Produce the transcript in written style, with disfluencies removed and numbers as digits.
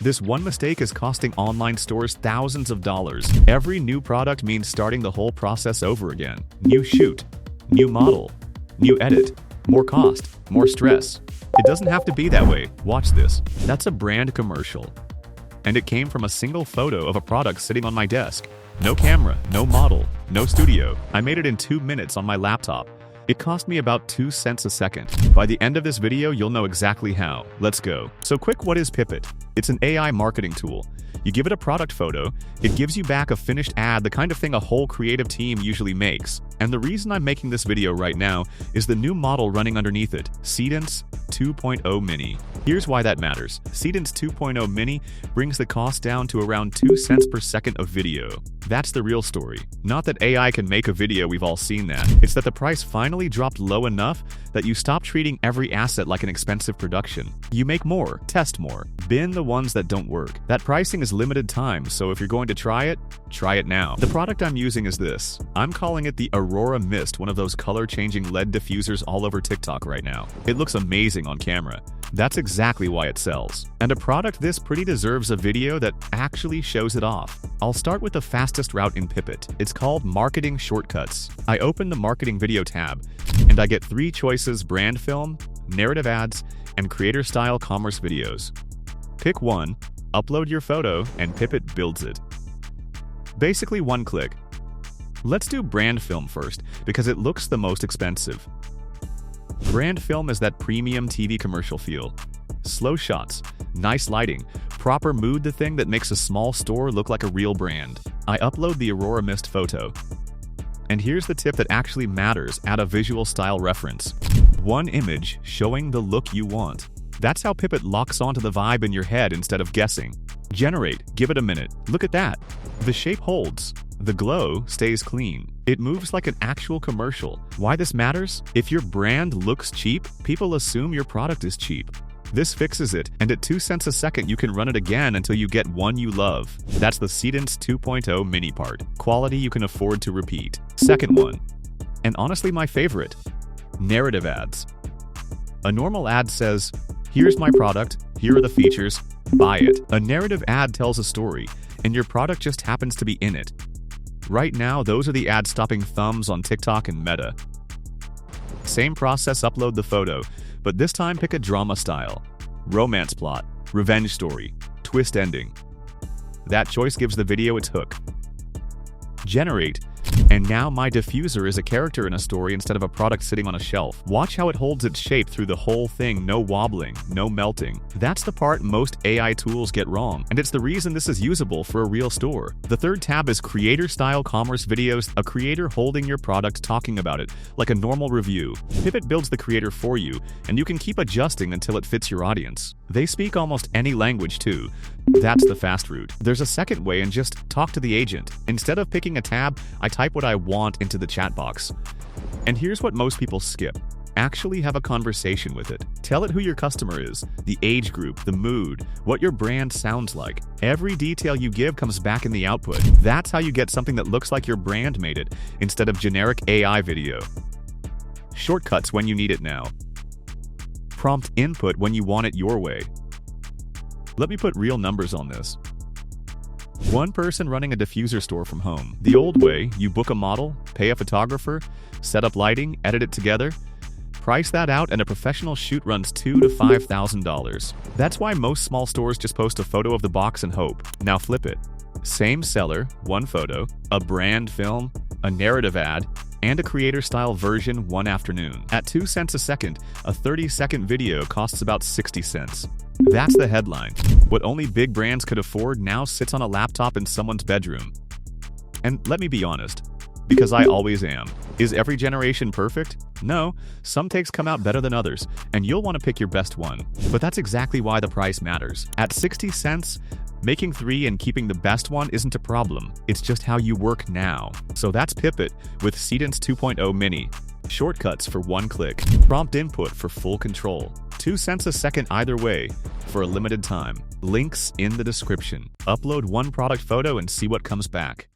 This one mistake is costing online stores thousands of dollars. Every new product means starting the whole process over again. New shoot, new model, new edit, more cost, more stress. It doesn't have to be that way. Watch this. That's a brand commercial. And it came from a single photo of a product sitting on my desk. No camera, no model, no studio. I made it in 2 minutes on my laptop. It cost me about 2 cents a second. By the end of this video, you'll know exactly how. Let's go. So quick, what is Pippit? It's an AI marketing tool. You give it a product photo, it gives you back a finished ad, the kind of thing a whole creative team usually makes. And the reason I'm making this video right now is the new model running underneath it, Seedance 2.0 Mini. Here's why that matters. Seedance 2.0 Mini brings the cost down to around 2 cents per second of video. That's the real story. Not that AI can make a video, we've all seen that. It's that the price finally dropped low enough that you stop treating every asset like an expensive production. You make more, test more, bin the ones that don't work. That pricing is limited time, so if you're going to try it now. The product I'm using is this. I'm calling it the Aurora Mist, one of those color-changing LED diffusers all over TikTok right now. It looks amazing on camera. That's exactly why it sells. And a product this pretty deserves a video that actually shows it off. I'll start with the fastest route in Pippit. It's called Marketing Shortcuts. I open the Marketing Video tab, and I get 3 choices: brand film, narrative ads, and creator-style commerce videos. Pick one, upload your photo, and Pippit builds it. Basically 1 click. Let's do brand film first, because it looks the most expensive. Brand film is that premium TV commercial feel. Slow shots, nice lighting, proper mood, the thing that makes a small store look like a real brand. I upload the Aurora Mist photo. And here's the tip that actually matters: add a visual style reference. 1 image showing the look you want. That's how Pippit locks onto the vibe in your head instead of guessing. Generate, give it a minute. Look at that. The shape holds. The glow stays clean. It moves like an actual commercial. Why this matters? If your brand looks cheap, people assume your product is cheap. This fixes it, and at 2 cents a second you can run it again until you get one you love. That's the Seedance 2.0 Mini part. Quality you can afford to repeat. Second one, and honestly my favorite, narrative ads. A normal ad says, "Here's my product, here are the features, buy it." A narrative ad tells a story, and your product just happens to be in it. Right now, those are the ad-stopping thumbs on TikTok and Meta. Same process, upload the photo, but this time pick a drama style. Romance plot, revenge story, twist ending. That choice gives the video its hook. Generate. And now my diffuser is a character in a story instead of a product sitting on a shelf. Watch how it holds its shape through the whole thing, no wobbling, no melting. That's the part most AI tools get wrong, and it's the reason this is usable for a real store. The third tab is creator-style commerce videos, a creator holding your product talking about it, like a normal review. Pippit builds the creator for you, and you can keep adjusting until it fits your audience. They speak almost any language too. That's the fast route. There's a second way, and just talk to the agent. Instead of picking a tab, I type what I want into the chat box. And here's what most people skip. Actually have a conversation with it. Tell it who your customer is, the age group, the mood, what your brand sounds like. Every detail you give comes back in the output. That's how you get something that looks like your brand made it, instead of generic AI video. Shortcuts when you need it now. Prompt input when you want it your way. Let me put real numbers on this. 1 person running a diffuser store from home. The old way, you book a model, pay a photographer, set up lighting, edit it together, price that out, and a professional shoot runs $2,000 to $5,000. That's why most small stores just post a photo of the box and hope. Now flip it. Same seller, 1 photo, a brand film, a narrative ad, and a creator-style version 1 afternoon. At 2 cents a second, a 30-second video costs about 60 cents. That's the headline. What only big brands could afford now sits on a laptop in someone's bedroom. And let me be honest, because I always am. Is every generation perfect? No, some takes come out better than others, and you'll want to pick your best one. But that's exactly why the price matters. At 60 cents, making 3 and keeping the best one isn't a problem. It's just how you work now. So that's Pippit with Seedance 2.0 Mini. Shortcuts for 1 click. Prompt input for full control. 2 cents a second either way for a limited time. Links in the description. Upload 1 product photo and see what comes back.